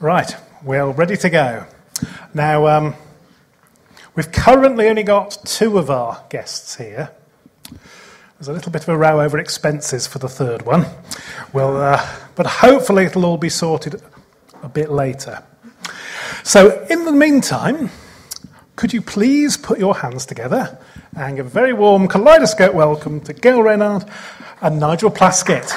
Right, we're ready to go. Now, we've currently only got two of our guests here. There's a little bit of a row over expenses for the third one. But hopefully it'll all be sorted a bit later. So, in the meantime, could you please put your hands together and give a very warm kaleidoscope welcome to Gail Reynard and Nigel Plaskett.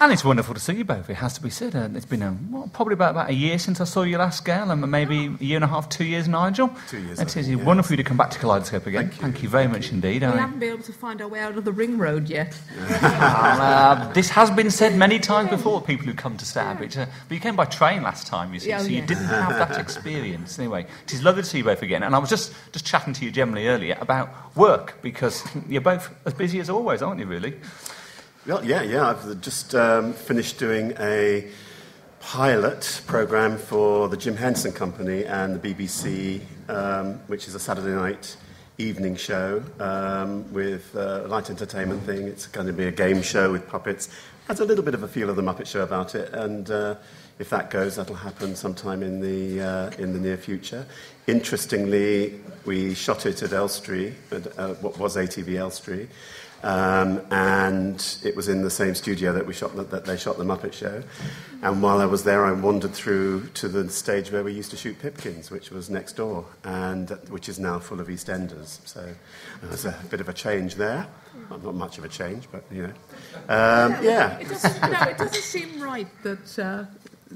And it's wonderful to see you both, it has to be said. It's been probably about a year since I saw you last, Gail, and maybe a year and a half, 2 years, Nigel. 2 years. It is wonderful for you to come back to Kaleidoscope again. Thank you very much indeed. We haven't been able to find our way out of the ring road yet. This has been said many times before, people who come to Stourbridge. But you came by train last time, you see, so you didn't have that experience. Anyway, it is lovely to see you both again. And I was just chatting to you generally earlier about work, because you're both as busy as always, aren't you, really? Well, yeah. I've just finished doing a pilot programme for the Jim Henson Company and the BBC, which is a Saturday night evening show with a light entertainment thing. It's going to be a game show with puppets. Has a little bit of a feel of the Muppet Show about it, and if that goes, that'll happen sometime in the near future. Interestingly, we shot it at Elstree, at what was ATV Elstree. And it was in the same studio that they shot the Muppet Show. And while I was there, I wandered through to the stage where we used to shoot Pipkins, which was next door, and which is now full of EastEnders. So there's a bit of a change there. Well, not much of a change, but you know, yeah. It doesn't seem right that.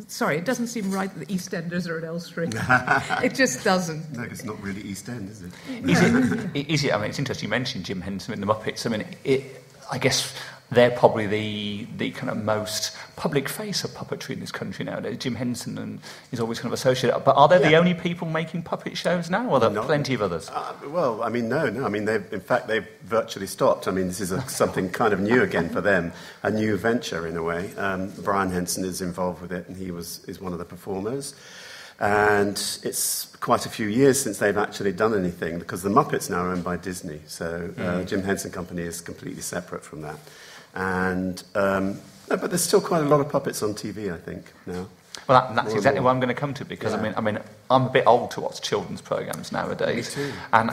Sorry, it doesn't seem right that the EastEnders are at Elstree. It just doesn't. No, it's not really East End, is it? Is it? I mean, it's interesting you mentioned Jim Henson and the Muppets. I mean, I guess they're probably the kind of most public face of puppetry in this country nowadays. Jim Henson is always kind of associated. But are they the only people making puppet shows now, or are there plenty of others? Well, I mean, no. I mean, they've virtually stopped. I mean, this is something kind of new again for them, a new venture in a way. Brian Henson is involved with it, and is one of the performers. And it's quite a few years since they've actually done anything, because the Muppets now are owned by Disney. So Jim Henson Company is completely separate from that. And but there's still quite a lot of puppets on TV, I think, now. Well, that's exactly what I'm going to come to, because I mean, I'm a bit old to watch children's programmes nowadays, Me too. and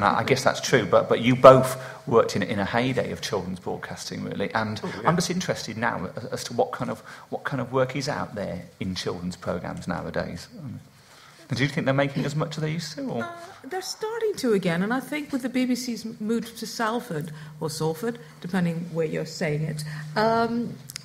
I guess that's true. But you both worked in a heyday of children's broadcasting, really, and I'm just interested now as to what kind of work is out there in children's programmes nowadays. Do you think they're making as much as they used to? Or? They're starting to again, and I think with the BBC's move to Salford, or Salford, depending where you're saying it,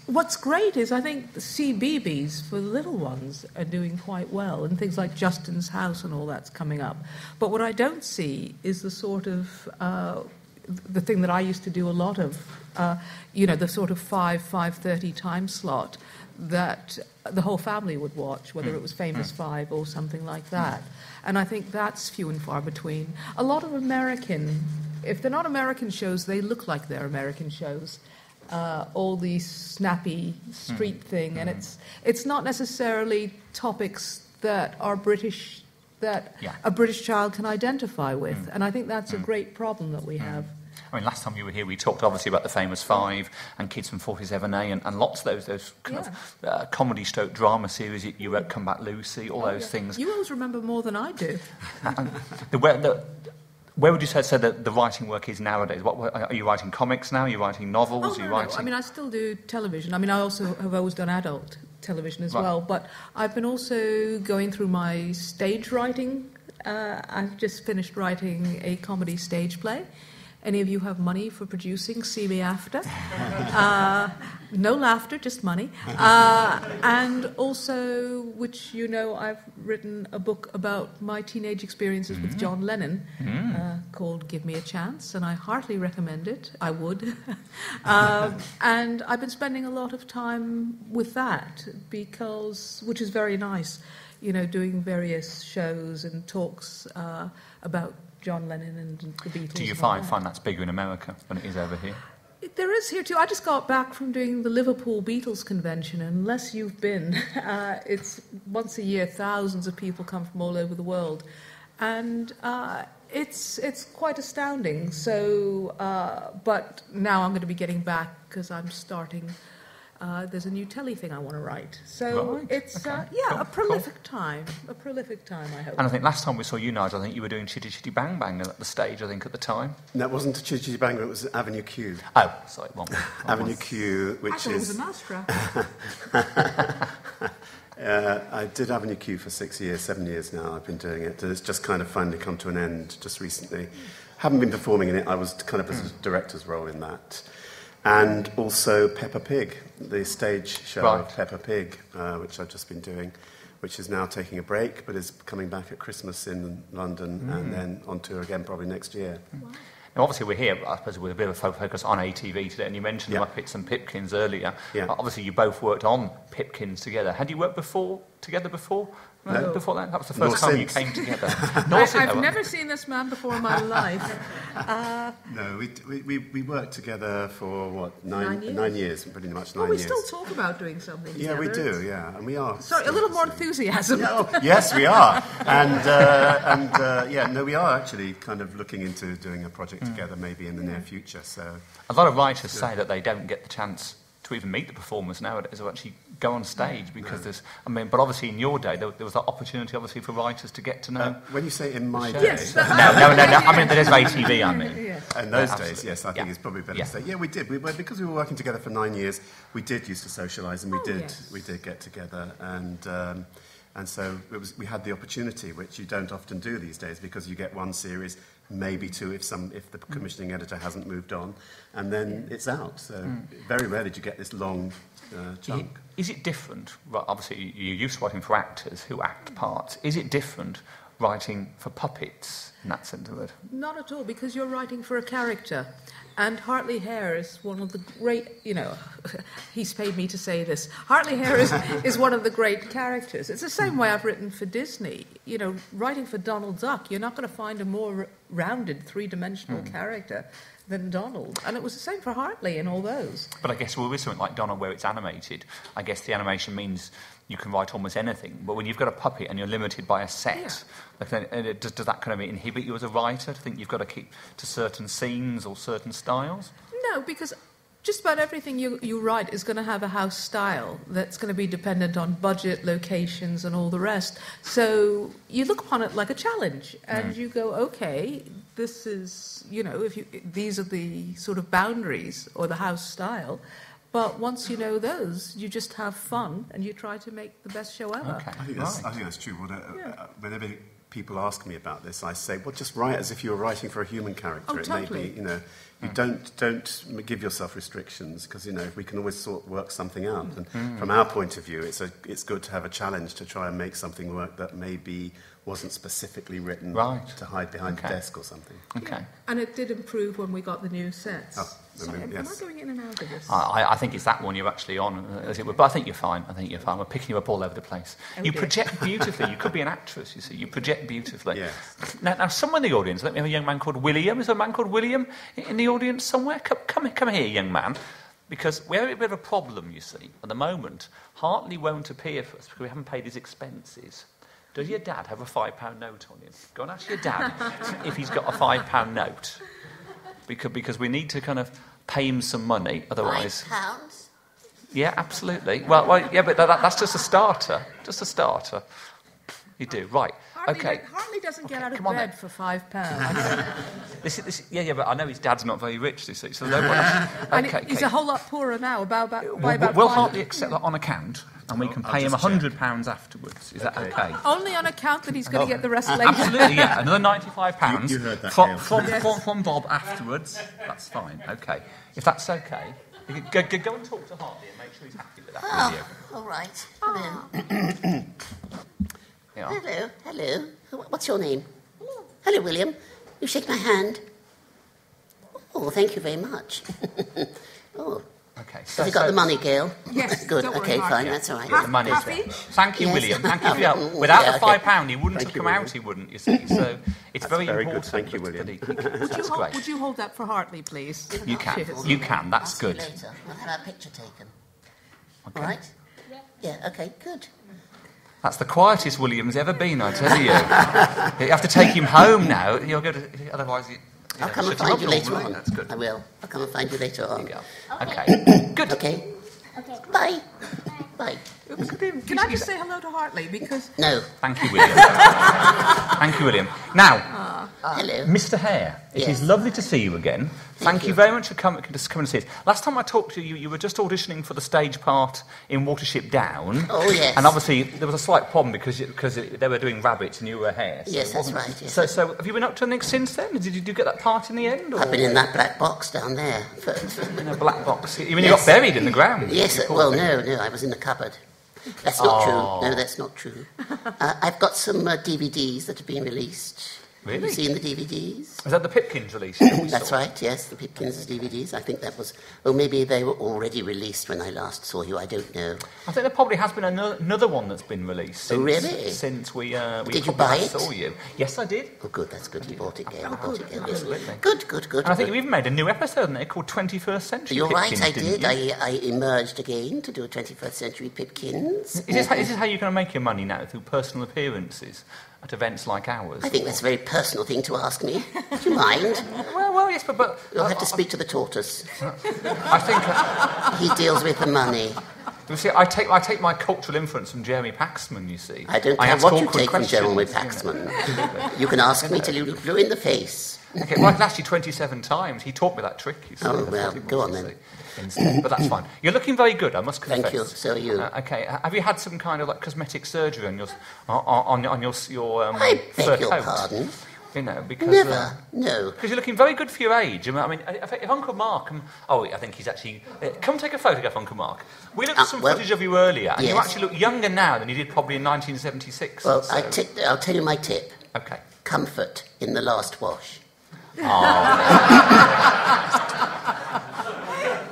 what's great is I think the CBeebies for the little ones are doing quite well, and things like Justin's House and all that's coming up. But what I don't see is the sort of the thing that I used to do a lot of, the sort of 5:30 time slot that the whole family would watch, whether it was Famous Five or something like that. And I think that's few and far between. A lot of if they're not American shows, they look like they're American shows. All these snappy street thing, and it's not necessarily topics that are British, that a British child can identify with. And I think that's a great problem that we have. I mean, last time you were here, we talked obviously about the Famous Five and Kids from 47A and lots of those kind of comedy-stroke-drama series you wrote, Come Back Lucy, all those things. You always remember more than I do. Where would you say that the writing work is nowadays? Are you writing comics now? Are you writing novels? No. I mean, I still do television. I mean, I also have always done adult television as well. But I've been also going through my stage writing. I've just finished writing a comedy stage play. Any of you have money for producing, see me after. No laughter, just money. And also, which I've written a book about my teenage experiences with John Lennon called Give Me a Chance, and I heartily recommend it. I would. And I've been spending a lot of time with that, which is very nice, doing various shows and talks about John Lennon and the Beatles. Do you find that's bigger in America than it is over here? There is here too. I just got back from doing the Liverpool Beatles convention, and unless you've been, it's once a year, thousands of people come from all over the world. And It's quite astounding. So, but now I'm going to be getting back because I'm starting. There's a new telly thing I want to write. So it's a prolific time. A prolific time, I hope. And I think last time we saw you, Nigel, I think you were doing Chitty Chitty Bang Bang at the stage, I think, at the time. No, it wasn't a Chitty Chitty Bang Bang, it was Avenue Q. Oh, sorry, one. Avenue Q, which I thought is... it was a mousetrap. I did Avenue Q for 7 years now. I've been doing it, and it's just kind of finally come to an end just recently. Haven't been performing in it. I was kind of as a director's role in that. And also Peppa Pig, the stage show of Peppa Pig, which I've just been doing, which is now taking a break, but is coming back at Christmas in London and then on tour again probably next year. Wow. Now, obviously, we're here, I suppose, with a bit of a focus on ATV today, and you mentioned the Muppets and Pipkins earlier. Yeah. Obviously, you both worked on Pipkins together. Had you worked together before? No. Before that? That was the first time you came together. I've never seen this man before in my life. No, we worked together for, what, 9 years, pretty much 9 Well, we years. still talk about doing something together. Yeah, we do, yeah, and we are. Sorry, a little more enthusiasm. Yes, we are. We are actually kind of looking into doing a project together maybe in the near future. So a lot of writers say that they don't get the chance to even meet the performers nowadays, or actually go on stage, because but obviously in your day there was that opportunity, obviously, for writers to get to know. When you say in my day, Yes. No. I mean, there's ATV. I mean, Yeah. in those Absolutely. days, yes, I think it's probably better to say. Yeah, we did. Because we were working together for 9 years, we did used to socialise, and we did get together, and so we had the opportunity, which you don't often do these days, because you get one series, maybe two if the commissioning editor hasn't moved on, and then it's out. So very rarely do you get this long chunk. Is it different? Well, obviously, you're used to writing for actors who act parts. Is it different writing for puppets in that sense of it? Not at all, because you're writing for a character. And Hartley Hare is one of the great, he's paid me to say this. Hartley Hare is one of the great characters. It's the same way I've written for Disney. Writing for Donald Duck, you're not going to find a more rounded, three-dimensional character than Donald. And it was the same for Hartley in all those. But I guess with something like Donald, where it's animated, I guess the animation means you can write almost anything. But when you've got a puppet and you're limited by a set, does that kind of inhibit you as a writer to think you've got to keep to certain scenes or certain styles? No, because just about everything you write is going to have a house style that's going to be dependent on budget, locations, and all the rest. So you look upon it like a challenge, and you go, okay, this is, these are the sort of boundaries or the house style. But once you know those, you just have fun and you try to make the best show ever. Okay. I think that's true. Whenever people ask me about this, I say, well, just write as if you were writing for a human character. Totally. It may be, you don't give yourself restrictions, because we can always sort of work something out. And from our point of view, it's good to have a challenge to try and make something work that maybe wasn't specifically written to hide behind a desk or something. Okay. Yeah. And it did improve when we got the new sets. Am I going in and out of this? I think it's that one you're actually on, as it were. But I think you're fine. We're picking you up all over the place. You project beautifully. You could be an actress, you see. You project beautifully. Yes. Now, someone in the audience, let me have a young man called William. Is there a man called William in the audience somewhere? Come here, young man. Because we have a bit of a problem, you see. At the moment, Hartley won't appear for us because we haven't paid his expenses. Does your dad have a £5 note on him? Go and ask your dad if he's got a £5 note. Because we need to kind of pay him some money, otherwise... £5? Yeah, absolutely. Well, yeah, but that's just a starter. Just a starter. You do, right. Hartley doesn't get out of bed for £5. Yeah, but I know his dad's not very rich, you see, so no And he's a whole lot poorer now, by about Will five. Hartley accept that on account, and we can pay him £100 afterwards? Is that okay? Only on account that he's going to get the rest later. Absolutely, yeah. Another £95 You heard that, from Bob afterwards. That's fine, okay. If that's okay, you can go and talk to Hartley and make sure he's happy with that video. All right. Hello. Yeah. Hello. What's your name? Hello, William. You shake my hand. Oh, thank you very much. Okay. Have you got the money, Gail? Yes. Good. Don't worry, Okay, Mark. fine. That's all right. The money. Half each? Thank you, Yes. William. Thank you for your help. Without the £5, he wouldn't have come William. out, he wouldn't, you see. So it's very very good. important. Thank you, William. That's great. Would you hold that for Hartley, please? You can. Cheers. You can. That's I'll good. see you later. We'll have our picture taken. Okay. All right? Yeah, okay, good. That's the quietest William's ever been, I tell you. You have to take him home now. You'll go to, otherwise, I'll come and find you later on. That's good. I will. I'll come and find you later on. There you go. Okay. Good. Okay. Okay. Bye. Bye. Can I just say hello to Hartley? Because No. Thank you, William. Thank you, William. Now, Hello. Mr. Hare, it Yes. is lovely to see you again. Thank you very much for coming and see us. Last time I talked to you, you were just auditioning for the stage part in Watership Down. Oh, yes. And obviously, there was a slight problem because they were doing rabbits and you were Hare. So Yes, it that's wasn't- right, yes. So have you been up to anything since then? Did you get that part in the end? Or? I've been in that black box down there. In a black box. You mean you Yes. got buried in the ground? Yes, well, no, I was in the cupboard. That's not true. No, that's not true. I've got some DVDs that have been released. Have Really? you seen the DVDs? Is that the Pipkins release? that we That's saw? right, yes, the Pipkins DVDs. I think that was... Well, maybe they were already released when I last saw you. I don't know. I think there probably has been another one that's been released. Oh, really? Since we Did you probably buy last it? saw you. Yes, I did. Oh, good, that's good. You bought it again. Absolutely. Good. And I think you even made a new episode in there called 21st Century You're Pipkins, right, I didn't did. you? I emerged again to do a 21st Century Pipkins. Is this how you're going to make your money now, through personal appearances at events like ours? I think that's a very personal thing to ask me. Do you mind? Well, yes, but You'll have to speak to the tortoise. I think... He deals with the money. You see, I take my cultural influence from Jeremy Paxman, you see. I don't care ask what you awkward take from Jeremy questions, you know. Paxman. You can ask me till you look blue in the face. Okay, well, I can ask you 27 times. He taught me that trick, you see. Oh, That's well, what he go wants on to then. see instead. But that's fine. You're looking very good, I must confess. Thank you, so are you. Okay, have you had some kind of cosmetic surgery on your I fur beg your coat? pardon. You know, because... Never, no. Because you're looking very good for your age. I mean, if Uncle Mark... I think he's actually... come take a photograph, Uncle Mark. We looked at some well, footage of you earlier, and you yes. actually look younger now than you did probably in 1976. Well, so- I'll tell you my tip. Okay. Comfort in the last wash.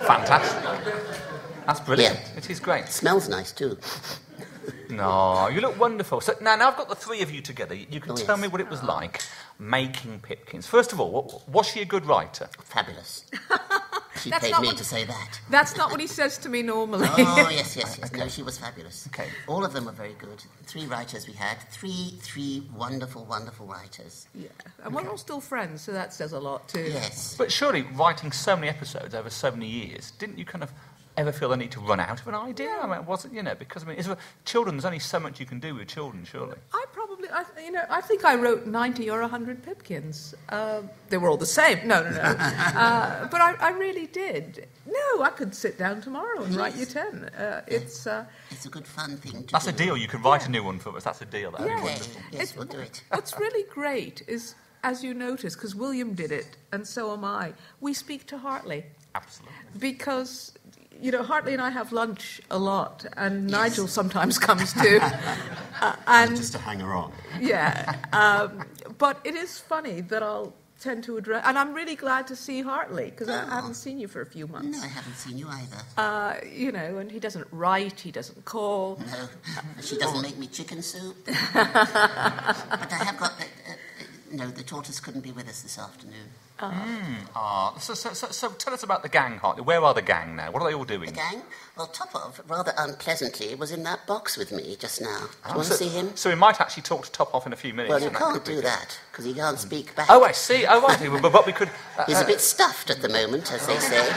Fantastic. That's brilliant. Yeah. It is great. Smells nice too. No, you look wonderful. So now I've got the three of you together. You can Oh, tell yes. me what it was like making Pipkins. First of all, was she a good writer? Fabulous. She That's paid not me what- to say that. that's not what he says to me normally. Oh, yes. No, she was fabulous. Okay. All of them were very good. 3 writers we had. Three wonderful writers. Yeah. And we're all still friends, so that says a lot too. Yes. But surely, writing so many episodes over so many years, didn't you kind of ever feel the need to run out of an idea? I mean, wasn't, because, children, there's only so much you can do with children, surely. I think I wrote 90 or 100 Pipkins. They were all the same. No. But I really did. No, I could sit down tomorrow and write you 10. It's a good fun thing to That's do. a deal. You can write a new one for us. That's a deal. That'd be Yeah. wonderful. Yes, we'll do it. What's really great is, as you notice, because William did it, and so am I, we speak to Hartley. Absolutely. Because, Hartley and I have lunch a lot, and Nigel sometimes comes too. And Just a hanger-on. yeah, but it is funny that I'll tend to address, and I'm really glad to see Hartley, because I haven't seen you for a few months. No, I haven't seen you either. And he doesn't write, he doesn't call. No, she doesn't make me chicken soup. But I have got... the tortoise couldn't be with us this afternoon. So tell us about the gang, Hartley. Where are the gang now? What are they all doing? The gang? Well, Topov, rather unpleasantly, was in that box with me just now. Do you want to see him? So we might actually talk to Top Off in a few minutes. Well, you and that can't could be do good. that, because he can't speak back. Oh, I see. Oh, right. But we could... He's a bit stuffed at the moment, as they say.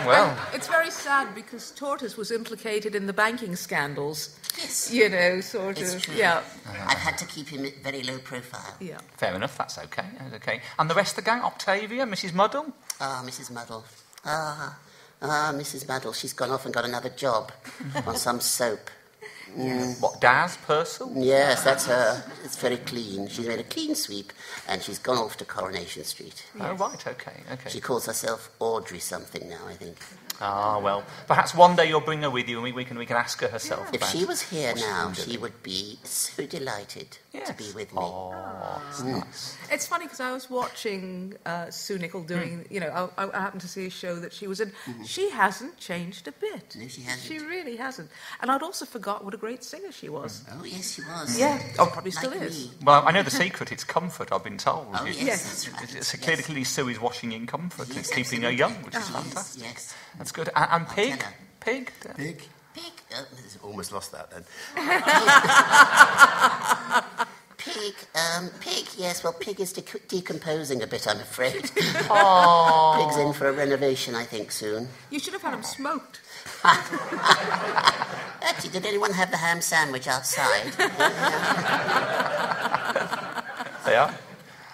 Well... It's very sad, because Tortoise was implicated in the banking scandals. Yes. Sort It's of. true. Yeah. I've had to keep him at very low profile. Yeah. Fair enough, that's okay. That's okay. And the rest of the gang? Octavia, Mrs. Muddle? Ah, Mrs. Muddle. Mrs. Muddle. She's gone off and got another job on some soap. What, Daz, Purcell? Yes, that's her. It's very clean. She's made a clean sweep, and she's gone off to Coronation Street. Oh, right, okay. She calls herself Audrey something now, I think. Ah, well, perhaps one day you'll bring her with you and we can ask her herself. If about she was here what she's now, been doing. she would be so delighted to be with me. Oh, it's nice. It's funny because I was watching Sue Nichol doing, I happened to see a show that she was in. She hasn't changed a bit. No, she hasn't. She really hasn't. And I'd also forgot what a great singer she was. Oh, yes, she was. Yeah, probably still Like is. me. Well, I know the secret. It's comfort, I've been told. Oh, yes, Yes. that's right. It's Yes. clearly Sue is washing in comfort. Yes, It's keeping her absolutely. young, which is Yes, fantastic. yes. That's good. And Pig? tell her. Pig? Pig? Pig. Almost lost that then. Pig. Yes. Well, Pig is decomposing a bit, I'm afraid. Pig's in for a renovation, I think, soon. You should have had him smoked. Actually, did anyone have the ham sandwich outside? They are.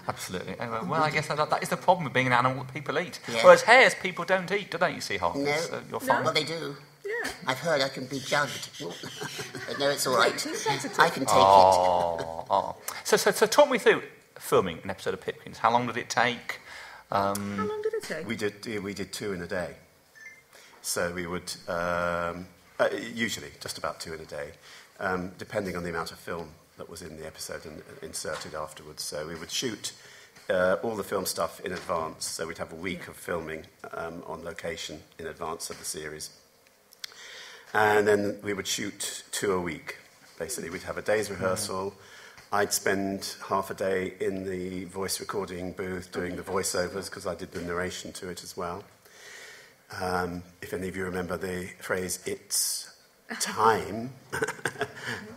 Absolutely. Well, I guess that is the problem with being an animal that people eat. Yeah. Whereas hares, people don't eat, do they, you see, Hartley? No. So you're fine. Well, they do. Yeah. I've heard I can be jugged. But no, it's all right. Too sensitive. I can take it. So talk me through filming an episode of Pipkins. How long did it take? How long did it take? We did 2 in a day. So we would, usually just about 2 in a day, depending on the amount of film that was in the episode and inserted afterwards. So we would shoot all the film stuff in advance. So we'd have a week of filming on location in advance of the series. And then we would shoot 2 a week. Basically, we'd have a day's rehearsal. I'd spend half a day in the voice recording booth doing the voiceovers because I did the narration to it as well. If any of you remember the phrase, "It's time,"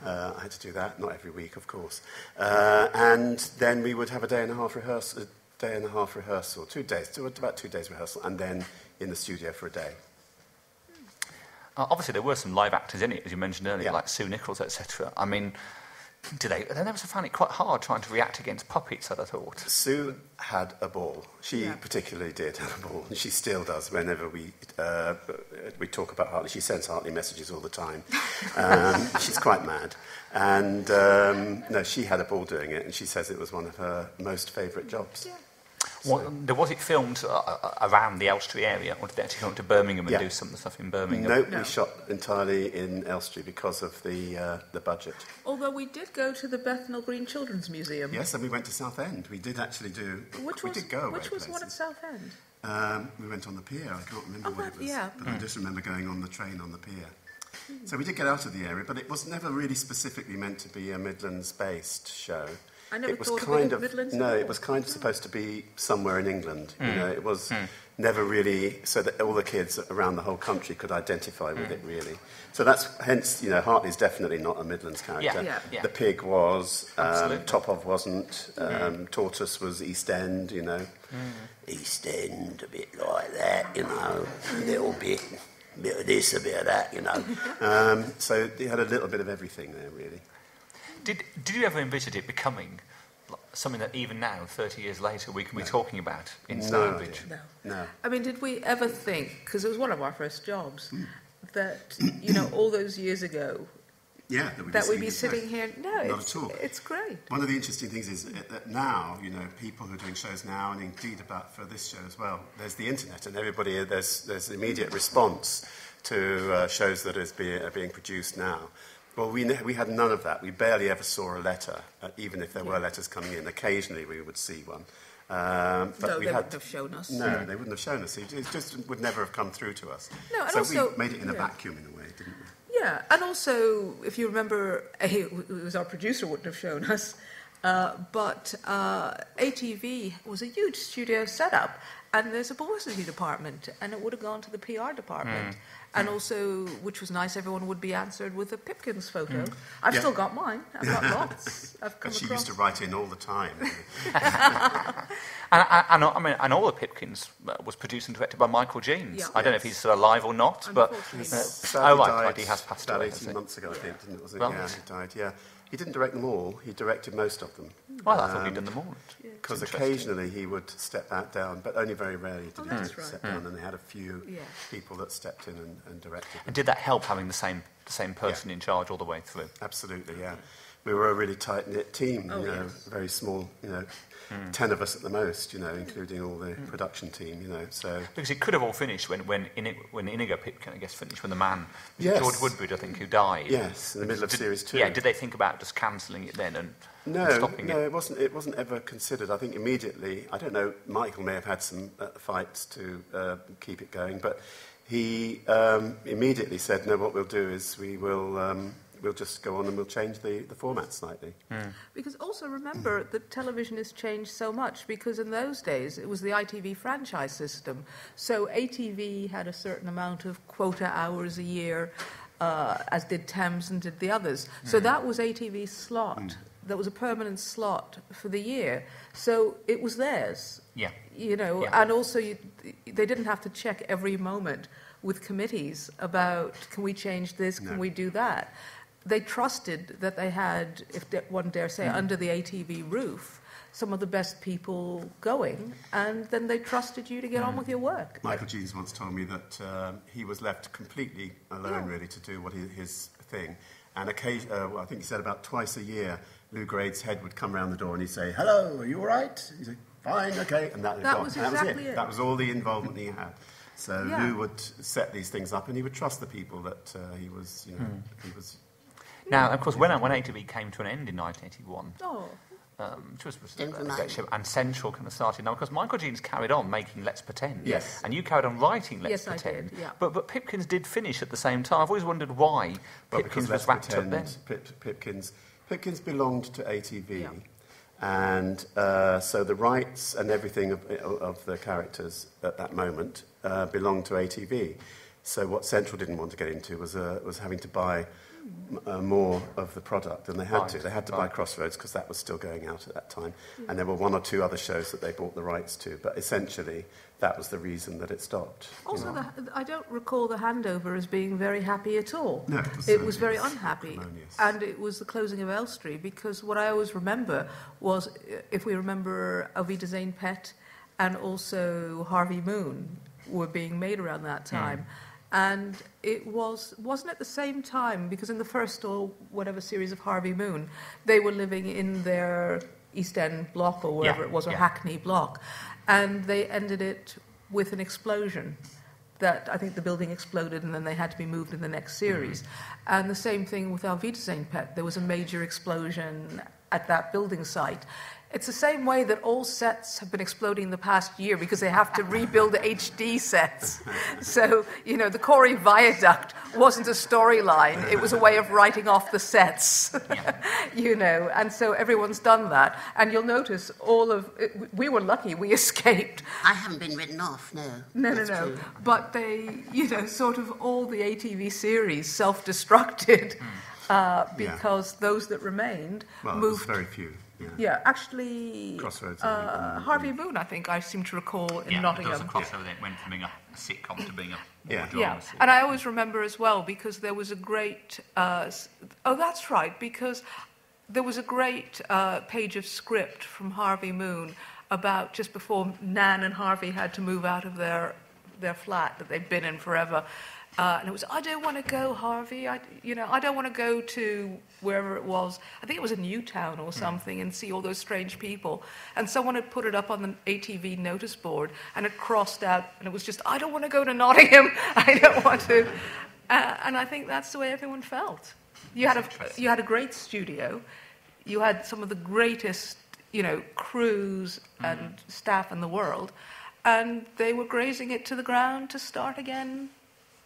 I had to do that, not every week, of course. And then we would have a day and a half rehearsal, 2 days, about 2 days rehearsal, and then in the studio for a day. Obviously, there were some live actors in it, as you mentioned earlier, Yeah. like Sue Nichols, etc. I mean, they must have found it quite hard trying to react against puppets, I'd have thought. Sue had a ball. She particularly did have a ball, and she still does whenever we talk about Hartley. She sends Hartley messages all the time. She's quite mad. And no, she had a ball doing it, and she says it was one of her most favourite jobs. Yeah. Was it filmed around the Elstree area, or did they actually come to Birmingham and do some of the stuff in Birmingham? No, we shot entirely in Elstree because of the budget. Although we did go to the Bethnal Green Children's Museum. Yes, and we went to Southend. We did actually do... Which we was, did go away which was one at places. Southend? We went on the pier. I can't remember what it was. Yeah. But I just remember going on the train on the pier. So we did get out of the area, but it was never really specifically meant to be a Midlands-based show. I never It was thought kind of Midlands. no, at all. it was kind of supposed to be somewhere in England. You know, it was never really so that all the kids around the whole country could identify with it. Really, so that's hence Hartley's definitely not a Midlands character. Yeah. The pig was. Absolutely. Topov wasn't. Tortoise was East End. East End, a bit like that. A little bit of this, a bit of that. So they had a little bit of everything there, really. Did you ever envisage it becoming something that even now, 30 years later, we can be talking about in Stourbridge? No. I mean, did we ever think, because it was one of our first jobs, that, all those years ago, that we'd be sitting here? No, Not at all. It's great. One of the interesting things is that now, people who are doing shows now, and indeed for this show as well, there's the internet, and everybody, there's immediate response to shows that are being produced now. Well, we had none of that. We barely ever saw a letter, even if there were letters coming in. Occasionally we would see one. But they wouldn't have shown us. No, they wouldn't have shown us. It just would never have come through to us. No, and so also, we made it in a vacuum in a way, didn't we? Yeah, and also, if you remember, it was our producer wouldn't have shown us, but ATV was a huge studio setup, and there's a publicity department, and it would have gone to the PR department. And also, which was nice, everyone would be answered with a Pipkins photo. I've still got mine. I've got lots. I've come She across. used to write in all the time. And all the Pipkins was produced and directed by Michael Jeans. Yeah. I don't know if he's still alive or not, but Sadly he has passed about away. 18 months ago, I think, didn't it? Was it? Right. Yeah, he died. Yeah, he didn't direct them all. He directed most of them. Well, I thought he'd done them all. Because It's interesting. occasionally he would step that down, but only very rarely did he that's right. step down. And they had a few people that stepped in and directed. And did that help having the same person in charge all the way through? Absolutely, yeah. We were a really tight-knit team, very small, 10 of us at the most, including all the production team, so... Because it could have all finished when Inigo Pipkin, I guess, finished, when the man, Yes. George Woodbridge, I think, who died. Yes, in the middle of Series 2. Yeah, did they think about just cancelling it then and No, stopping it? it wasn't ever considered. I think immediately, I don't know, Michael may have had some fights to keep it going, but he immediately said, no, what we'll do is we'll just go on and we'll change the format slightly. Because also remember that television has changed so much, because in those days it was the ITV franchise system. So ATV had a certain amount of quota hours a year. as did Thames and did the others. So that was ATV's slot. That was a permanent slot for the year. So it was theirs. Yeah. You know, Yeah. and also they didn't have to check every moment with committees about, can we change this, can we do that? They trusted that they had, if one dare say, under the ATV roof, some of the best people going, and then they trusted you to get on with your work. Michael Jeans once told me that he was left completely alone, really, to do his thing. And I think he said about twice a year, Lou Grade's head would come round the door and he'd say, "Hello, are you all right?" He'd say, "Fine, okay," and that was exactly it. That was all the involvement he had. So Lou would set these things up, and he would trust the people that he was. Now, of course, when ATV came to an end in 1981, which was Don't a great show, and Central kind of started. Now, because Michael Jeans carried on making Let's Pretend, Yes, and you carried on writing Let's Yes, I Pretend, did, yeah. but Pipkins did finish at the same time. I've always wondered why Pipkins was wrapped up then. Pipkins belonged to ATV, and so the rights and everything of the characters at that moment belonged to ATV. So what Central didn't want to get into was having to buy more of the product, and they had to. They had to buy Crossroads because that was still going out at that time, and there were one or two other shows that they bought the rights to. But essentially, that was the reason that it stopped. Also, I don't recall the handover as being very happy at all. No, it was very unhappy. Harmonious. And it was the closing of Elstree, because what I always remember was, if we remember Alvita Zane Pett and also Harvey Moon were being made around that time. And it wasn't at the same time, because in the first or whatever series of Harvey Moon, they were living in their East End block or wherever it was, or Hackney block. And they ended it with an explosion. That I think the building exploded, and then they had to be moved in the next series. And the same thing with Alvita Zane Pett. There was a major explosion at that building site. It's the same way that all sets have been exploding the past year because they have to rebuild HD sets. So, you know, the Corey Viaduct wasn't a storyline. It was a way of writing off the sets, you know. And so everyone's done that. And you'll notice we were lucky, we escaped. I haven't been written off, no. No. True. But they, you know, sort of all the ATV series self-destructed because those that remained moved. Very few. Yeah, actually, Crossroads, Harvey Moon, I think I seem to recall in Nottingham. There was a crossover that went from being a sitcom to being a more drama Yeah, series. and I always remember as well, because there was a great... that's right, because there was a great page of script from Harvey Moon about just before Nan and Harvey had to move out of their flat that they'd been in forever. And it was, "I don't want to go, Harvey. I don't want to go to wherever it was. I think it was a Newtown or something, and see all those strange people." And someone had put it up on the ATV notice board, and it crossed out, and it was just, "I don't want to go to Nottingham. I don't want to." And I think that's the way everyone felt. You had a great studio. You had some of the greatest, you know, crews and staff in the world, and they were grazing it to the ground to start again.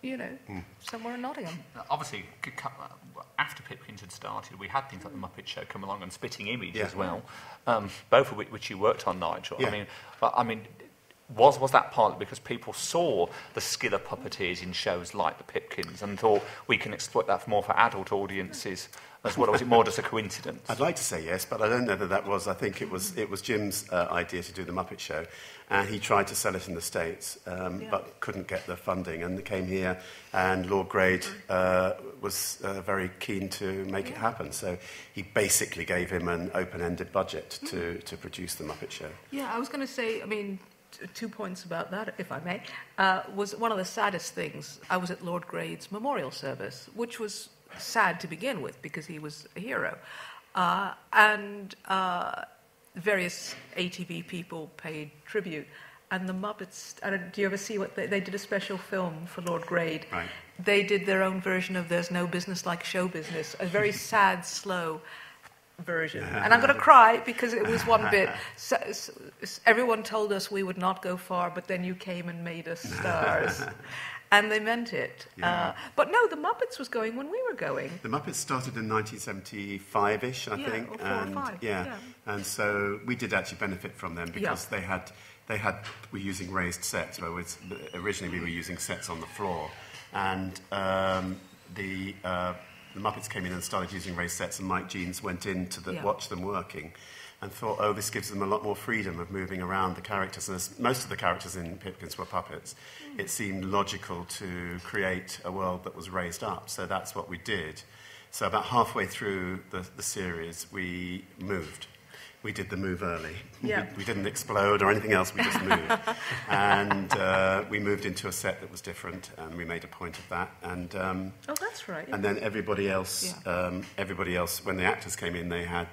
You know, somewhere in Nottingham. Obviously, after Pipkins had started, we had things like the Muppet Show come along and Spitting Image as well, both of which you worked on, Nigel. Yeah. I mean, was that partly because people saw the skill of puppeteers in shows like the Pipkins and thought we can exploit that more for adult audiences as well, or was it more just a coincidence? I'd like to say yes, but I don't know that was. I think it was Jim's idea to do the Muppet Show, and he tried to sell it in the States, but couldn't get the funding, and came here, and Lord Grade was very keen to make it happen, so he basically gave him an open-ended budget to produce the Muppet Show. Yeah, I was going to say, I mean, 2 points about that, if I may, was one of the saddest things. I was at Lord Grade's memorial service, which was sad to begin with because he was a hero. And various ATV people paid tribute. And the Muppets, do you ever see what they did a special film for Lord Grade? Right. They did their own version of There's No Business Like Show Business, a very sad, slow version. And I'm going to cry because it was one bit. Everyone told us we would not go far, but then you came and made us stars. And they meant it. Yeah. But no, the Muppets was going when we were going. The Muppets started in 1975-ish, I think. Or 4 or 5. Yeah. And so we did actually benefit from them because they were using raised sets, whereas originally we were using sets on the floor. And the Muppets came in and started using raised sets, and Mike Jeans went in to watch them working and thought, oh, this gives them a lot more freedom of moving around the characters. And as most of the characters in Pipkins were puppets, it seemed logical to create a world that was raised up. So that's what we did. So about halfway through the series, we moved. We did the move early. Yeah. We didn't explode or anything else, we just moved. And we moved into a set that was different, and we made a point of that. And Oh, that's right. Yeah. and then everybody else, when the actors came in, they had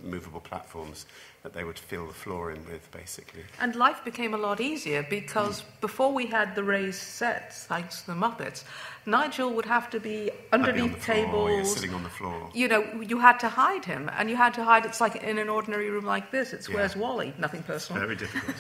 movable platforms that they would fill the floor in with, basically. And life became a lot easier because before we had the raised sets, thanks to the Muppets, Nigel would have to be underneath tables. Sitting on the floor. You know, you had to hide him, and you had to hide. It's like in an ordinary room like this. It's Yeah. Where's Wally? Nothing personal. Very difficult.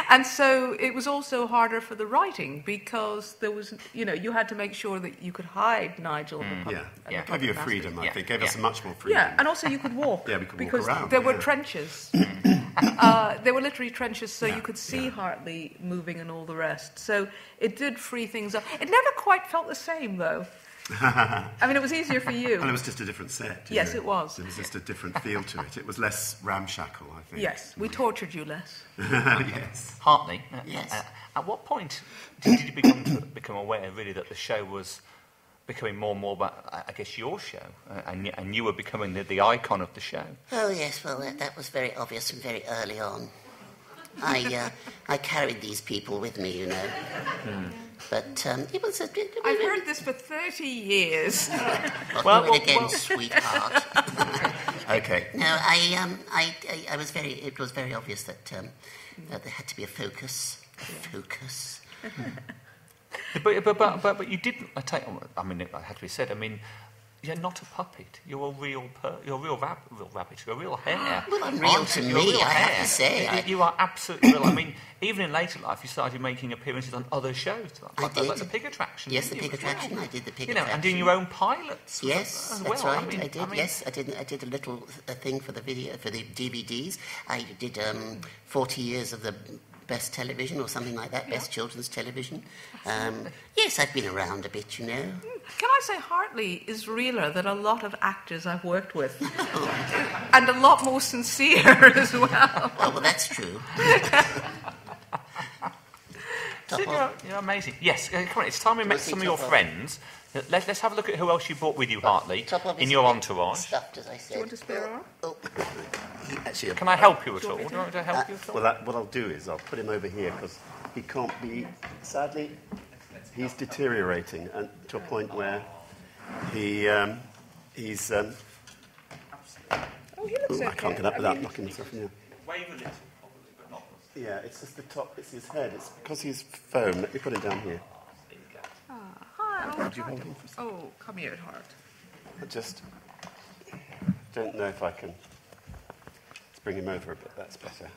And so it was also harder for the writing because there was, you know, you had to make sure that you could hide Nigel. The puppet, Yeah, and the Yeah. gave puppet you a master. freedom, I Yeah. think. Gave us Yeah. much more freedom. Yeah, and also you could walk. Yeah, we could walk because around, there were yeah. trenches. There were literally trenches, so you could see Hartley moving and all the rest. So it did free things up. It never quite felt the same, though. I mean, it was easier for you. And it was just a different set. you Yes, know. it was. There was just a different feel to it. It was less ramshackle, I think. Yes, we tortured you less. Yes. Hartley, Yes. at what point did you become aware, really, that the show was becoming more and more about, I guess, your show, and you were becoming the icon of the show? Oh, yes, well, that was very obvious and very early on. I carried these people with me, you know. But it was a bit... I've heard this for 30 years. Well, again, sweetheart. Okay. No, I was very... It was very obvious that there had to be a focus. Focus. But you didn't. I mean, it had to be said. I mean, you're not a puppet. You're a real rabbit. You're a real hare. Well, I'm real Aren't to you? You're a me, real I have hare. to say. You are absolutely real. I mean, even in later life, you started making appearances on other shows, like the Pig Attraction. Yes, the didn't Pig you, as well? Attraction. I did the Pig You know, Attraction. and doing your own pilots. Yes, as that's well. right. I did. Yes, I did a little thing for the DVDs. I did 40 years of the best television or something like that, best children's television. Yes, I've been around a bit, you know. Can I say Hartley is realer than a lot of actors I've worked with? And a lot more sincere as well. Well, that's true. So you're amazing. Yes, come on, it's time we met some of your friends. Let's have a look at who else you brought with you, Hartley, Top of in his your bit entourage. Stuffed, as I said. Do you want a spare arm? Oh. Actually, Can I help you at all? Do you want me to help you at all? well, what I'll do is I'll put him over here because he can't be... Sadly, he's deteriorating to a point where he's... Oh, he looks okay. I can't get up without knocking myself in here. Wave a little, probably, but not. Yeah, it's just the top, it's his head. It's because he's foam. Let me put it down here. Hi, Would you hold him for a second? oh, come here, Hart. I just don't know if I can... Let's bring him over a bit, that's better.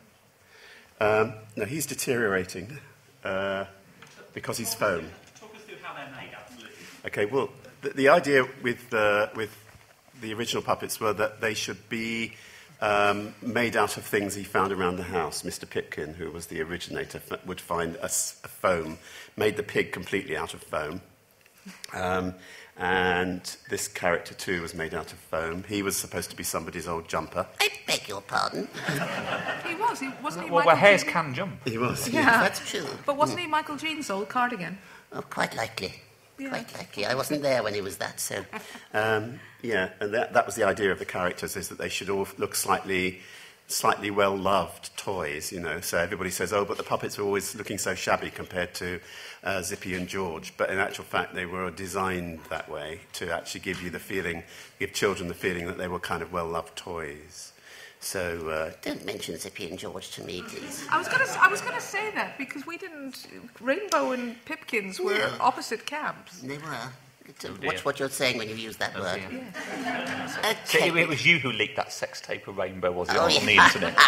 No, he's deteriorating because he's foam. Talk us through how they're made, absolutely. Okay, well, the idea with the original puppets were that they should be made out of things he found around the house. Mr. Pipkin, who was the originator, would find a foam, made the pig completely out of foam. And this character, too, was made out of foam. He was supposed to be somebody's old jumper. I beg your pardon. He wasn't he Well, Michael hares Jean- can jump. He was. Yeah. That's true. But wasn't he Michael Jean's old cardigan? Oh, quite likely. Yeah. Quite likely. I wasn't there when he was that, so... Yeah, and that was the idea of the characters, is that they should all look slightly well-loved toys, you know. So everybody says, oh, but the puppets are always looking so shabby compared to Zippy and George. But in actual fact, they were designed that way to actually give children the feeling that they were kind of well-loved toys. So... Don't mention Zippy and George to me, please. I was gonna say that because we didn't. Rainbow and Pipkins were Yeah. opposite camps. They were. dear. Watch what you're saying when you use that word. dear. So Okay. it was you who leaked that sex tape of Rainbow, was it, Oh, on yeah. the internet?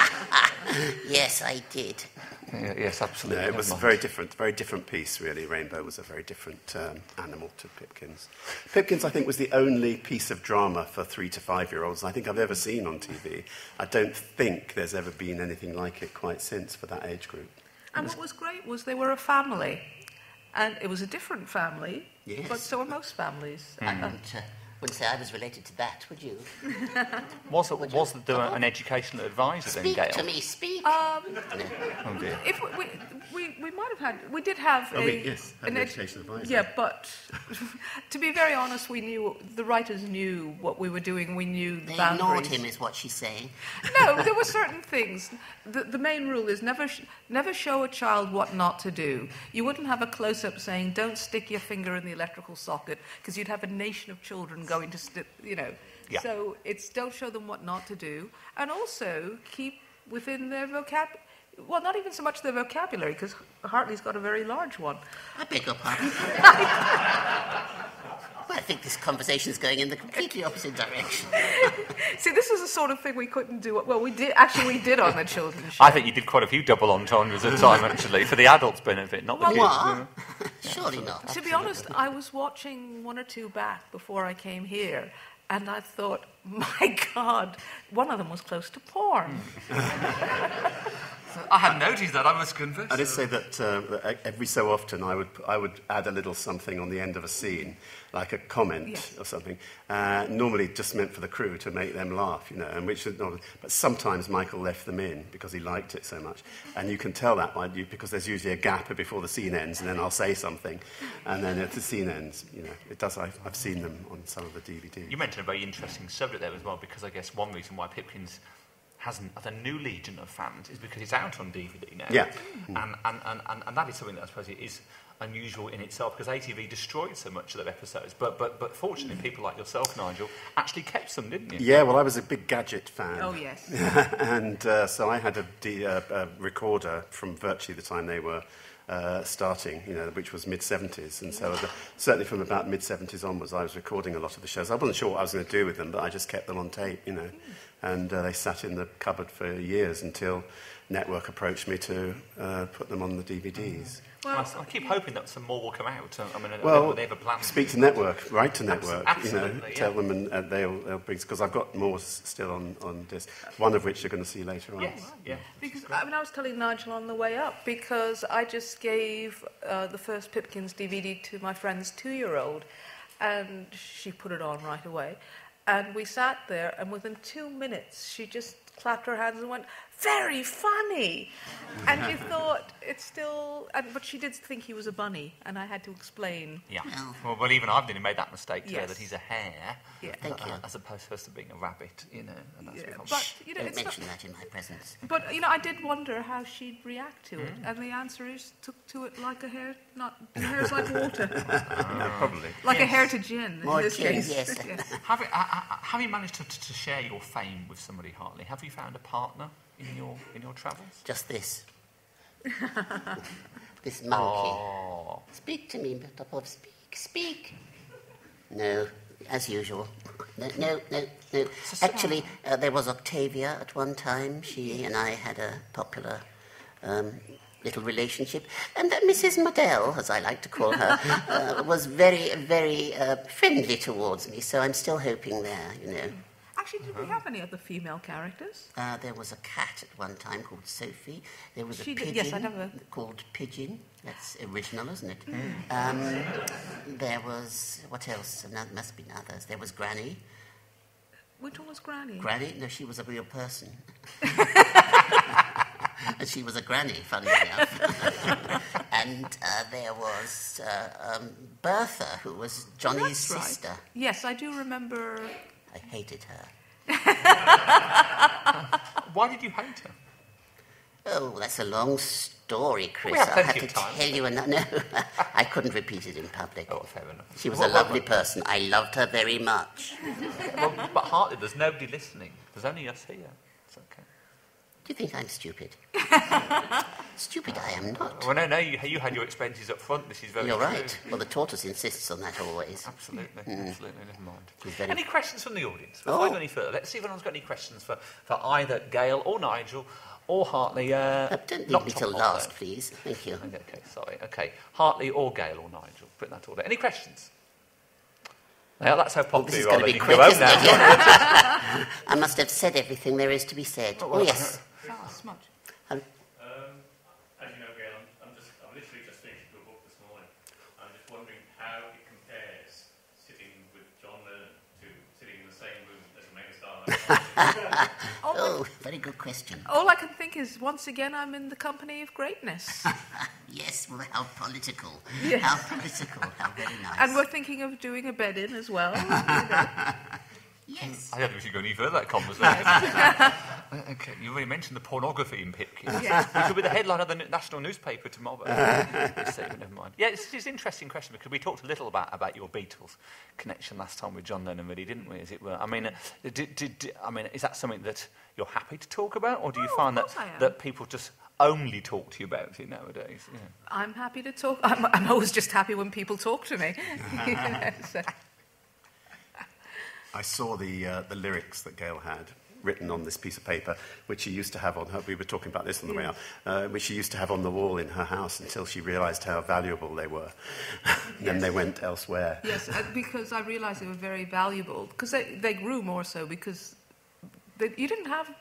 Yes, I did. Yes, absolutely. No, it was a Never mind. very different piece, really. Rainbow was a very different animal to Pipkins. Pipkins, I think, was the only piece of drama for 3 to 5-year-olds I think I've ever seen on TV. I don't think there's ever been anything like it quite since for that age group. And what was great was they were a family. And it was a different family, Yes. but so are most families. I wouldn't say I was related to that, would you? Was there an educational advisor then, Speak Gail? to me, speak. Oh dear. If we might have had, we did have an education advisor. Yeah, but to be very honest, the writers knew what we were doing. We knew the They boundaries. ignored him, is what she's saying. No, there were certain things. The main rule is never show a child what not to do. You wouldn't have a close-up saying, "Don't stick your finger in the electrical socket," because you'd have a nation of children going to, Yeah. So it's don't show them what not to do, and also keep within their vocabulary. Well, not even so much their vocabulary, because Hartley's got a very large one. I beg your pardon. Well, I think this conversation is going in the completely opposite direction. See, this is the sort of thing we couldn't do. Well, we did on the children's show. I think you did quite a few double entendres at time, actually, for the adults' benefit, not the kids. What? Surely not. To be honest, I was watching one or two back before I came here, and I thought, my God, one of them was close to porn. I hadn't noticed that, I must confess. I did say that every so often I would add a little something on the end of a scene, like a comment Yes. or something. Normally just meant for the crew to make them laugh, and which is not. But sometimes Michael left them in because he liked it so much, and you can tell that because there's usually a gap before the scene ends, and then I'll say something, and then if the scene ends, it does. I've seen them on some of the DVDs. You mentioned a very interesting subject there as well, because I guess one reason why Pipkins has a new legion of fans is because it's out on DVD now. Yeah. And that is something that I suppose is unusual in itself, because ATV destroyed so much of their episodes. But fortunately, people like yourself, Nigel, actually kept some, didn't you? Yeah, well, I was a big Gadget fan. Oh, yes. And so I had a recorder from virtually the time they were starting, which was mid-70s. And so certainly from about mid-70s onwards, I was recording a lot of the shows. I wasn't sure what I was going to do with them, but I just kept them on tape, And they sat in the cupboard for years until Network approached me to put them on the DVDs. Well, I keep hoping that some more will come out. I mean, Well, they have a plan. speak to Network, write to Network, Absolutely, tell them, and they'll bring, because I've got more still on disc, one of which you're going to see later on. Yes, yeah. Because I was telling Nigel on the way up, because I just gave the first Pipkins DVD to my friend's 2-year-old, and she put it on right away. And we sat there, and within 2 minutes, she just clapped her hands and went, "Very funny!" And you thought, it's still... but she did think he was a bunny, and I had to explain. Yeah. Well, even I've nearly made that mistake today, Yes. that he's a hare, Yeah. Thank you. as opposed to being a rabbit, And that's Yeah, become... but, Don't it's not... mention that in my presence. But, I did wonder how she'd react to it. And the answer is, took to it like a hare, the hare's like water. Probably. Like a hare to gin, More in this gin, case. yes. Have you managed to share your fame with somebody, Hartley? Have you found a partner in your travels? Just this. This monkey. Oh. Speak to me, Topov. Speak. No, as usual. No. Actually, there was Octavia at one time. She and I had a popular little relationship. And Mrs. Modell, as I like to call her, was very, very friendly towards me. So I'm still hoping there, Actually, did we have any other female characters? There was a cat at one time called Sophie. There was a pigeon Yes, I never... called Pigeon. That's original, isn't it? There was... What else? There must be others. There was Granny. Which one was Granny? Granny? No, she was a real person. And she was a granny, funny enough. And there was Bertha, who was Johnny's That's sister. Right. Yes, I do remember... I hated her. Why did you hate her? Oh, that's a long story, Chris. We have I'll have plenty to of time. tell you another. No, I couldn't repeat it in public. Oh, fair enough. She was a lovely person. I loved her very much. Well, but Hartley, there's nobody listening. There's only us here. It's okay. Do you think I'm stupid? Stupid I am not. Well, no, you had your expenses up front. This is very You're true. right. Well, the tortoise insists on that always. Absolutely, absolutely. Never mind. She's very- Any questions from the audience? Before I go any further, let's see if anyone's got any questions for either Gail or Nigel or Hartley. Don't leave not me till top last, there. please. Thank you. Okay, sorry. Okay, Hartley or Gail or Nigel. Put that order. Any questions? Yeah, that's how popular This is you are. going to then be you quick, can go isn't home it? now. I must have said everything there is to be said. Oh, yes. Smudge. As you know, Gail, I'm literally just finishing a book this morning. Very good question. All I can think is, once again, I'm in the company of greatness. Yes, well, how political. Yes. How political, how very nice. And we're thinking of doing a bed-in as well. You know. Yes. I don't think we should go any further that conversation. Okay, you already mentioned the pornography in Pipkins. Yes. Which will be the headline of the national newspaper tomorrow. So, never mind. Yeah, it's an interesting question because we talked a little about your Beatles connection last time with John Lennon, really, didn't we? As it were. I mean, is that something that you're happy to talk about, or do you find that people just only talk to you about it nowadays? Yeah. I'm happy to talk. I'm always just happy when people talk to me. You know, so. I saw the lyrics that Gail had written on this piece of paper, which she used to have on her, we were talking about this on the way out, which she used to have on the wall in her house until she realised how valuable they were. Then they went elsewhere. Yes, because I realised they were very valuable, because they grew more so, because you didn't have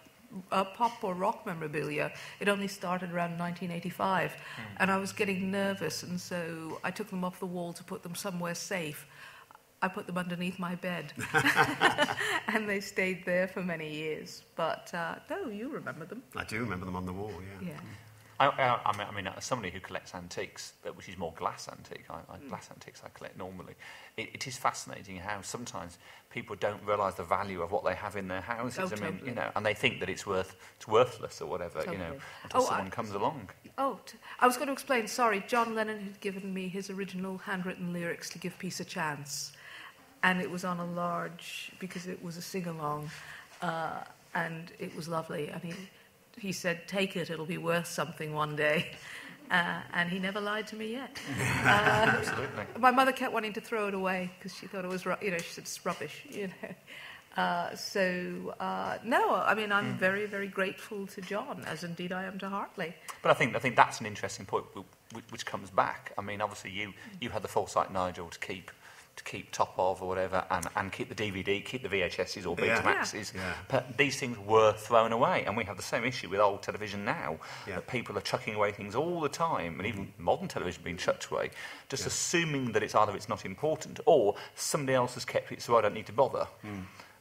pop or rock memorabilia. It only started around 1985, and I was getting nervous, and so I took them off the wall to put them somewhere safe. I put them underneath my bed, and they stayed there for many years. But no, you remember them. I do remember them on the wall, yeah. I mean, as somebody who collects antiques, which is more glass antique, glass antiques I collect normally, it is fascinating how sometimes people don't realise the value of what they have in their houses. Oh, I mean, totally. you know, and they think that it's worthless or whatever, you know, Totally. until someone comes along. I was going to explain. Sorry, John Lennon had given me his original handwritten lyrics to give peace a chance. And it was on a large, because it was a sing-along, and it was lovely. And he said, take it, it'll be worth something one day. And he never lied to me yet. Absolutely. My mother kept wanting to throw it away because she thought it was, she said it's rubbish, you know. No, I mean, I'm very, very grateful to John, as indeed I am to Hartley. But I think that's an interesting point, which comes back. I mean, obviously you had the foresight, Nigel, to keep top of or whatever, and keep the DVD, keep the VHSs or Betamaxes. Yeah. But these things were thrown away, and we have the same issue with old television now, that people are chucking away things all the time, and even modern television being chucked away, just assuming that it's not important, or somebody else has kept it, so I don't need to bother.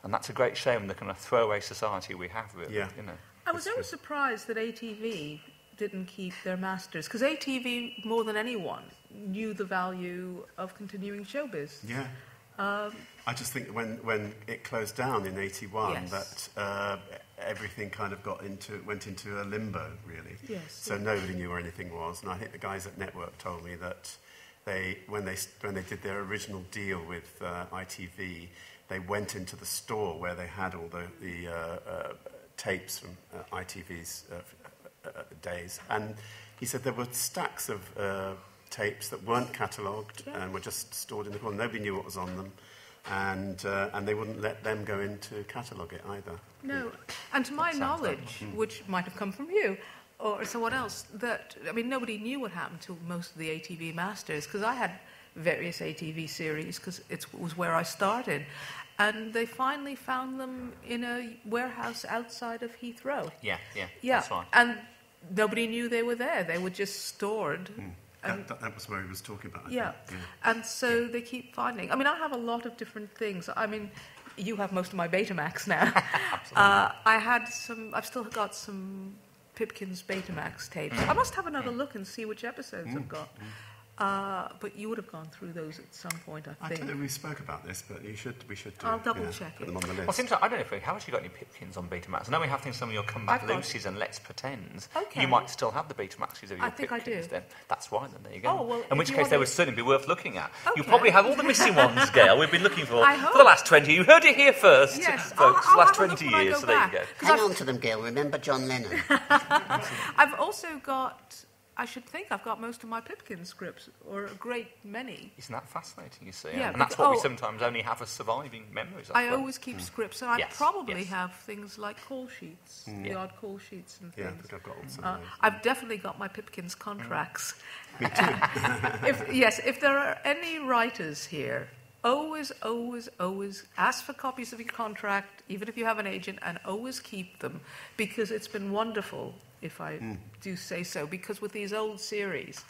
And that's a great shame, the kind of throwaway society we have, really. Yeah. You know. I was always surprised that ATV didn't keep their masters, because ATV, more than anyone, knew the value of continuing showbiz. Yeah. I just think when it closed down in 81, that everything kind of went into a limbo, really. Yes. So nobody knew where anything was. And I think the guys at Network told me that when they did their original deal with ITV, they went into the store where they had all the tapes from ITV's days, and he said there were stacks of tapes that weren't catalogued and were just stored in the corner. Nobody knew what was on them, and they wouldn't let them go in to catalogue it either. No, and to my knowledge, which might have come from you or someone else, nobody knew what happened to most of the ATV masters, because I had various ATV series, because it was where I started. And they finally found them in a warehouse outside of Heathrow. Yeah. That's right. And nobody knew they were there. They were just stored. That was where he was talking about. And so they keep finding. I mean, I have a lot of different things. I mean, you have most of my Betamax now. I've still got some Pipkins Betamax tapes. I must have another look and see which episodes I've got. But you would have gone through those at some point, I think. I don't know if we spoke about this, but we should do. I'll double check put it. them on the list. Well, since I don't know, how much you got any Pipkins on Betamax? I know we have things, some of your Comeback Lucy's and Let's Pretends. Okay. You might still have the Betamaxes of your I think Pipkins I do. then. That's right, then there you go. Oh, well, in which case they would certainly be worth looking at. Okay. You probably have all the missing ones, Gail, we've been looking for I hope. for the last 20. You heard it here first, Yes, folks, I'll last have a look 20 when I years, go so there you back. go. Hang on to them, Gail. Remember John Lennon. I've also got... I should think I've got most of my Pipkin scripts, or a great many. Isn't that fascinating, you see? Yeah, and that's what we sometimes only have as surviving memories of. I always keep scripts, and I probably yes. have things like call sheets, the odd call sheets and Yeah, I things. think I've got all some of those. I've definitely got my Pipkins contracts. Me too. If there are any writers here, always ask for copies of your contract, even if you have an agent, and always keep them, because it's been wonderful, if I do say so, because with these old series,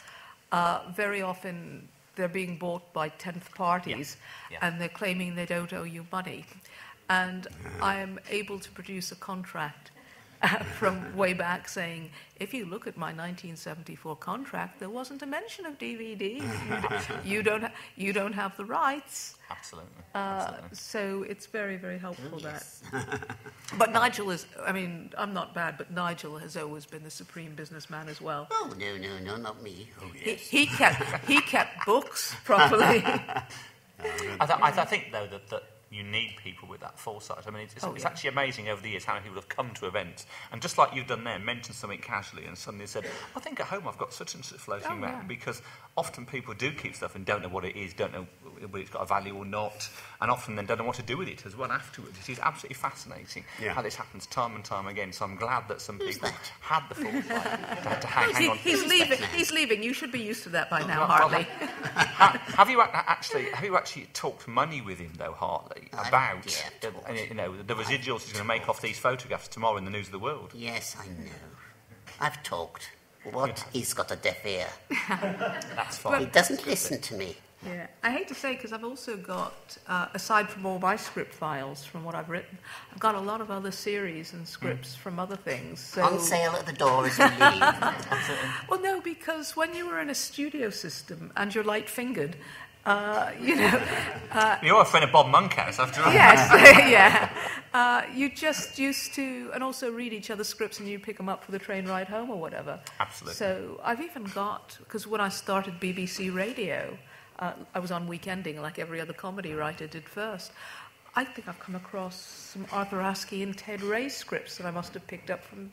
very often they're being bought by 10th parties, and they're claiming they don't owe you money. And I am able to produce a contract from way back saying, if you look at my 1974 contract, there wasn't a mention of DVD. You don't have the rights. Absolutely. So it's very, very helpful Yes. that. But Nigel is, I mean, I'm not bad, but Nigel has always been the supreme businessman as well. Oh, no, not me. Oh, yes. He kept books properly. I think, though, that you need people with that foresight. I mean, it's yeah. actually amazing over the years how many people have come to events and just like you've done there, mentioned something casually and suddenly said, I think at home I've got such and such floating around, yeah. because often people do keep stuff and don't know what it is, don't know whether it's got a value or not, and often then don't know what to do with it as well afterwards. It is absolutely fascinating how this happens time and time again, so I'm glad that some people had the foresight to hang on. He's leaving. You should be used to that by now, Hartley. Have you actually talked money with him, though, Hartley, about the residuals he's going to make off these photographs tomorrow in the News of the World? Yes, I know. I've talked. What? He's got a deaf ear. That's fine. He doesn't listen to me. Yeah, I hate to say, because I've also got, aside from all my script files from what I've written, I've got a lot of other series and scripts from other things. So... On sale at the door as you leave. Well, no, because when you were in a studio system and you're light-fingered, You're a friend of Bob Monkhouse, after all. Yes, yeah. You just used to, and also read each other's scripts and you pick them up for the train ride home or whatever. Absolutely. So I've even got, because when I started BBC Radio, I was on Weekending like every other comedy writer did first. I think I've come across some Arthur Askey and Ted Ray scripts that I must have picked up from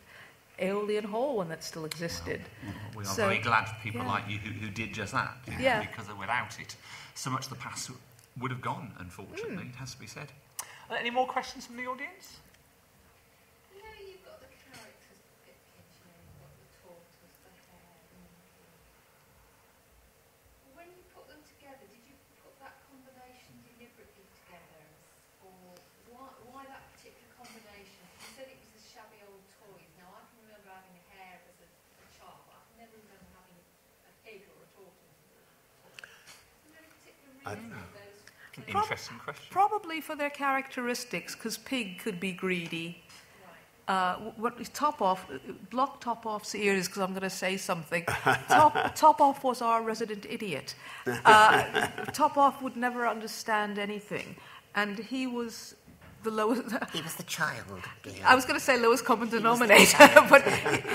Aeolian Hall when that still existed. We are very glad for people like you who did just that. Yeah. Because without it, so much of the past would have gone, unfortunately, it has to be said. Are there any more questions from the audience? You know, you've got the characters pictures, you've got the tortoise, the hare, when you put them together, did you put that combination deliberately together? Or why that particular combination? You said it was the shabby old toys. Now, I can remember having a hare as a child, but I can never remember having a pig or a tortoise. Is there a particular reason for those? Interesting question. Probably for their characteristics, because pig could be greedy. Block Top Off's ears, because I'm going to say something. Top Off was our resident idiot. Top Off would never understand anything, and he was the lowest. He was the child. I was going to say lowest common denominator, but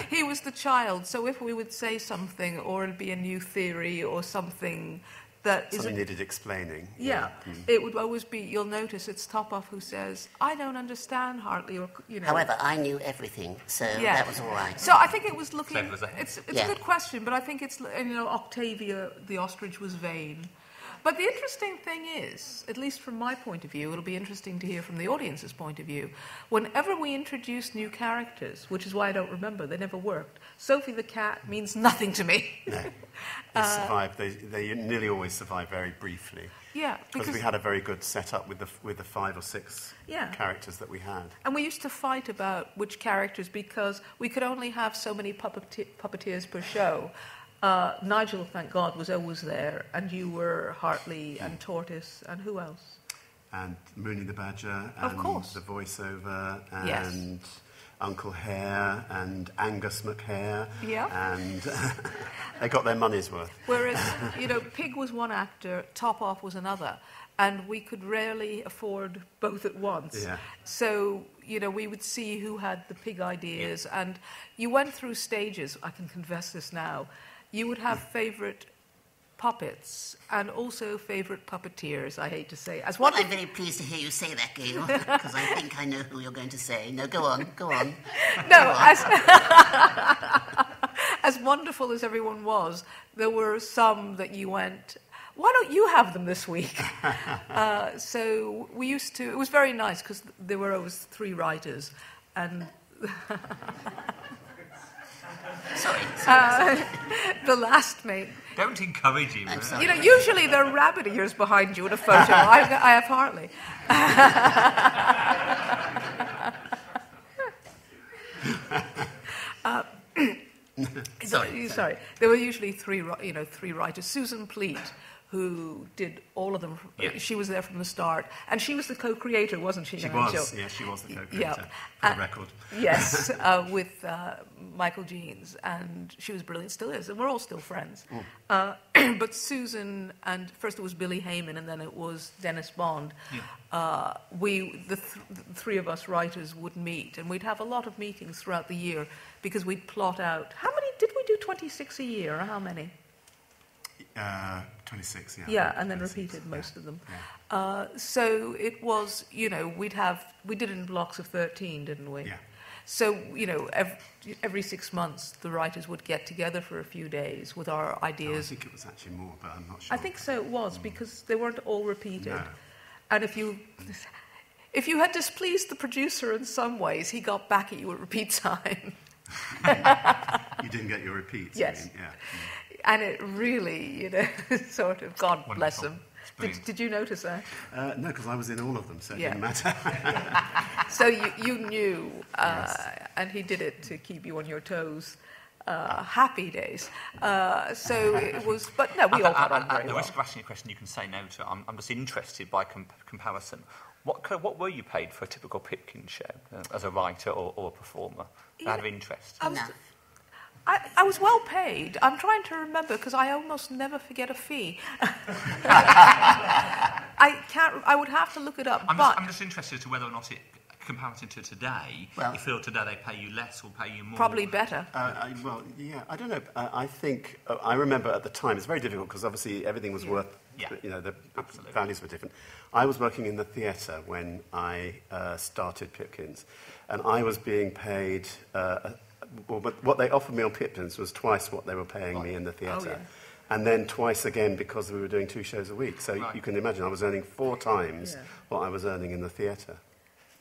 he was the child. So if we would say something, or it'd be a new theory, or something that something needed explaining. Yeah, it would always be, you'll notice it's Top Off who says, I don't understand Hartley, or, However, I knew everything, so that was all right. So I think it was looking, Clever as a hen. it's a good question, but I think it's, Octavia, the ostrich, was vain. But the interesting thing is, at least from my point of view, it'll be interesting to hear from the audience's point of view, whenever we introduce new characters, which is why I don't remember, they never worked, Sophie the cat means nothing to me. No. They survive. They nearly always survive very briefly. Yeah, because we had a very good setup with the 5 or 6 characters that we had. And we used to fight about which characters, because we could only have so many puppeteers per show. Nigel, thank God, was always there, and you were Hartley and Tortoise, and who else? And Mooney the Badger, and of course. the voiceover, and Uncle Hare, and Angus McHare, and they got their money's worth. Whereas, Pig was one actor, Top Off was another, and we could rarely afford both at once. Yeah. So, we would see who had the Pig ideas, and you went through stages, I can confess this now. You would have favourite puppets and also favourite puppeteers, I hate to say. I'm very pleased to hear you say that, Gail, because I think I know who you're going to say. No, go on. No, as wonderful as everyone was, there were some that you went, why don't you have them this week? So we used to, it was very nice, because there were always 3 writers, and... Sorry. The last mate. Don't encourage him. I'm sorry. Usually there are rabbit ears behind you in a photo. I have Hartley. Sorry. There were usually 3 writers. Susan Pleat, who did all of them. Yeah. She was there from the start. And she was the co-creator, wasn't she? She Nigel? was, yeah, she was the co-creator, Yeah. for the record. Yes, with Michael Jeans, and she was brilliant, still is, and we're all still friends. But Susan, and first it was Billy Heyman, and then it was Dennis Bond. Yeah. The three of us writers would meet, and we'd have a lot of meetings throughout the year because we'd plot out, how many, did we do 26 a year, or how many? 26, yeah. Yeah, and then 26, repeated most of them. Yeah. So it was, we did it in blocks of 13, didn't we? Yeah. So, every 6 months, the writers would get together for a few days with our Oh, I ideas. think it was actually more, but I'm not sure. I think so it was, because they weren't all repeated. No. And if you had displeased the producer in some ways, he got back at you at repeat time. You didn't get your repeats. Yes. I mean, yeah. And it really, sort of, God bless Wonderful. him. Brilliant. Did you notice that? No, because I was in all of them, so it Yeah. didn't matter. So you knew, Yes. and he did it to keep you on your toes. Happy days. So it was, but no, we all got on very At the well. risk of asking a question you can say no to, I'm just interested by comparison. What were you paid for a typical Pipkin show as a writer or a performer? Out of interest. Enough. I was well paid. I'm trying to remember because I almost never forget a fee. I would have to look it up. I'm just interested as to whether or not it, comparative to today, Well- you feel today they pay you less or pay you more. Probably better. I don't know. I think, I remember at the time, it's very difficult because obviously everything was worth, Yeah. the Absolutely. values were different. I was working in the theatre when I started Pipkins, and I was being paid, but what they offered me on Pipkins was twice what they were paying me in the theatre. Oh, yeah. And then twice again because we were doing 2 shows a week. So Right. you can imagine I was earning 4 times Yeah. what I was earning in the theatre.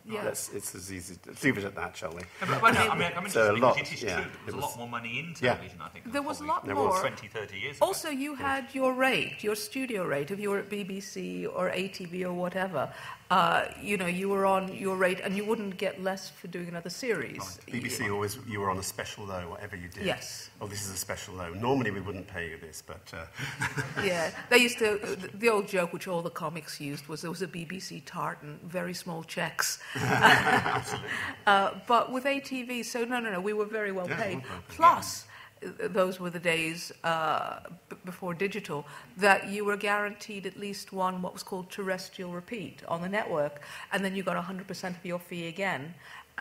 Yeah. It's as easy. Let's leave it at that, shall we? I'm interested So a because lot, it is yeah, true. it There's a was- lot more money in Yeah. television, I think. There was a lot There more. was. 20, 30 years ago. Also, you had your rate, your studio rate, if you were at BBC or ATV or whatever. You were on your rate, and you wouldn't get less for doing another series. BBC always, you were on a special low, whatever you did. Yes. Oh, this is a special low. Normally we wouldn't pay you this, but Yeah, they used to. The old joke, which all the comics used, was there was a BBC tartan, very small checks. But with ATV, so no, we were very well Yeah, paid. well paid. Plus, those were the days before digital that you were guaranteed at least one what was called terrestrial repeat on the network, and then you got 100% of your fee again.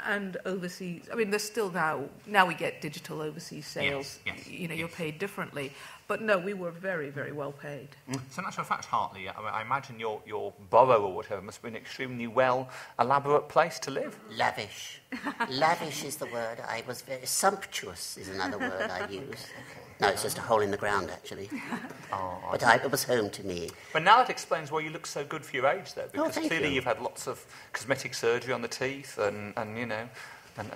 And overseas, I mean, there's still now we get digital overseas sales. Yes, You're paid differently. But no, we were very, very well paid. So, in actual fact, Hartley, I imagine your borough or whatever must have been an extremely well elaborate place to live. Lavish. Lavish is the word. I was very sumptuous is another word I use. No, it's just a hole in the ground, actually. But it was home to me. But now that explains why you look so good for your age, though, because thank clearly you. you've had lots of cosmetic surgery on the teeth and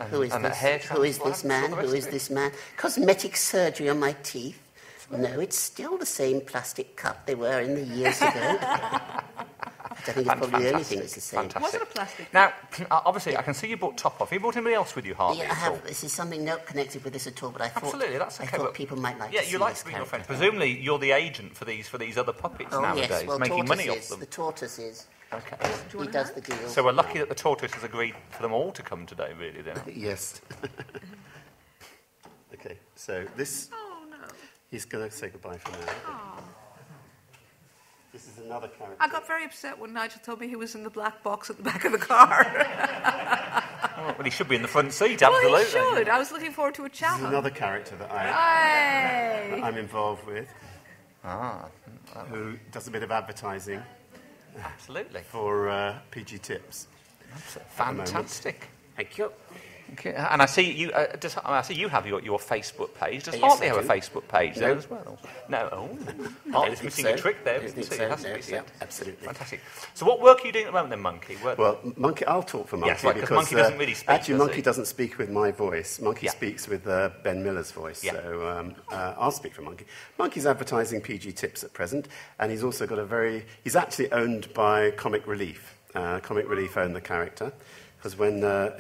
Who is and this? hair Who is transplants, this man? all the rest Who is of it. this man? Cosmetic surgery on my teeth? No, it's still the same plastic cup they were in the years ago. I think it's probably the only thing that's the same. Fantastic. Was it a plastic? Now, obviously, I can see you brought top off. Have you brought anybody else with you, Hartley? Yeah, I at all? have. This is something not connected with this at all, but I thought Absolutely, that's I okay. thought but- people might like yeah, to see you like this to be your friend. character. Presumably, you're the agent for these other puppets Oh nowadays, yes, well, making money off tortoises. them. The tortoises. Okay. He does the deal. So we're lucky that the tortoise has agreed for them all to come today, really, then. yes. Okay, so this, Oh no! he's going to say goodbye for now. Oh. This is another character. I got very upset when Nigel told me he was in the black box at the back of the car. Oh, well, he should be in the front seat, Well, absolutely. he should. I was looking forward to a This is chat. another character that Hey! I'm involved with, Ah, who does a bit of advertising absolutely. for PG Tips. Fantastic. Thank you. Okay. And I see you. I see you have your Facebook page. Does Yes, Hartley I have a do. Facebook page there No. as well? No. Oh, I Hartley's think missing so. a trick there. I Isn't think he? so. It has to No, be said. yeah, absolutely. Fantastic. So, what work are you doing at the moment, then, Monkey? Well, Monkey, I'll talk for Monkey Yes, right, 'cause because Monkey doesn't really speak, actually does Monkey he? doesn't speak with my voice. Monkey Yeah. speaks with Ben Miller's voice. Yeah. So I'll speak for Monkey. Monkey's advertising PG Tips at present, and he's also got he's actually owned by Comic Relief. Comic Relief owned the character because when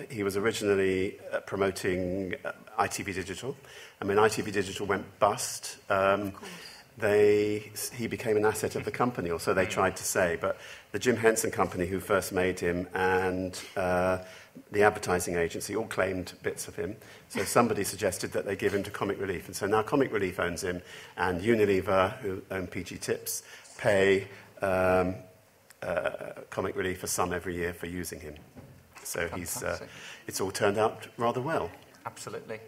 he was originally promoting ITV Digital, and when ITV Digital went bust, he became an asset of the company, or so they tried to say. But the Jim Henson Company, who first made him, and the advertising agency all claimed bits of him. So somebody suggested that they give him to Comic Relief. And so now Comic Relief owns him, and Unilever, who own PG Tips, pay Comic Relief a sum every year for using him. So it's all turned out rather well. Absolutely.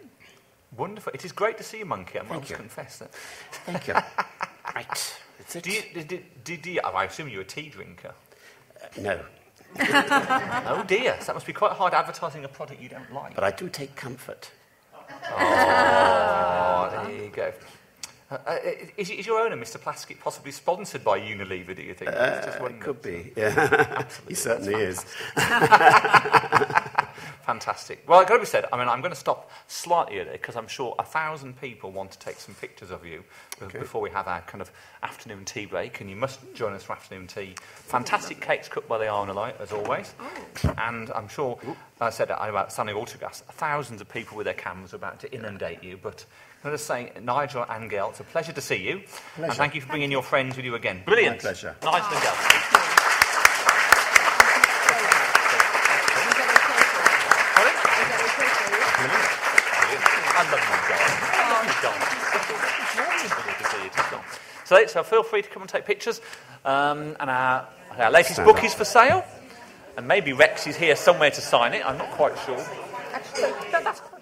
Wonderful. It is great to see you, Monkey. I must confess that. Thank you. Right. That's it. I assume you're a tea drinker. No, Oh dear, so that must be quite hard advertising a product you don't like. but I do take comfort. Oh, there you go. Is your owner, Mr. Plaskett, possibly sponsored by Unilever, do you think? It could be, yeah. He certainly is. Fantastic. Well, I've got to be said, I mean, I'm going to stop slightly there because I'm sure 1,000 people want to take some pictures of you before we have our kind of afternoon tea break, and you must join us for afternoon tea. Fantastic cakes cooked by the Arnolite, as always. And I'm sure, I said about Stanley Autographs, thousands of people with their cameras are about to inundate you, but I'm going to say, Nigel and Gail, it's a pleasure to see you. Pleasure. And thank you for bringing your friends with you again. Brilliant. My pleasure. Nigel and Gail. I love you, Gail. So feel free to come and take pictures. And our latest book is for sale. And maybe Rex is here somewhere to sign it. I'm not quite sure. Actually, that's quite